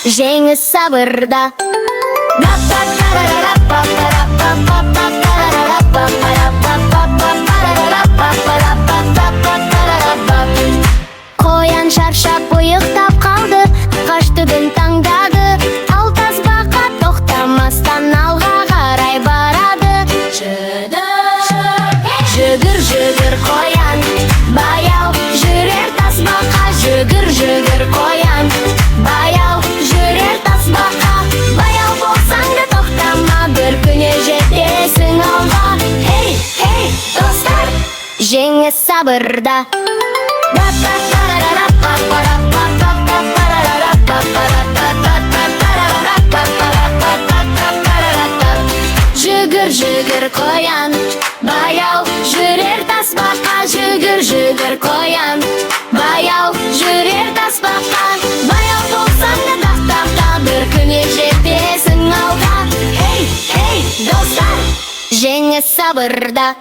жеңіс сабырда. Қоян шаршап ұйықтап қалды, қаш түбін таңдады. Ал тасбақа тоқтамастан алға қарай барады. Жүгір, жүгір қоян, баяу жүрер тасбақа. Жүгір, жүгір қоян, баяу жүрер тасбақа. Баяу болсаң да тоқтама, бір күні жетесің алға. Хей, хей, достар, жеңіс сабырда. Жүгір, жүгір қоян, баяу жүрер тасбақа. Жүгір, жүгір қоян, баяу жүрер тасбақа. Баяу болсаң да тоқтама, бір күні жетесің алға. Хей, хей, достар, жеңіс сабырда.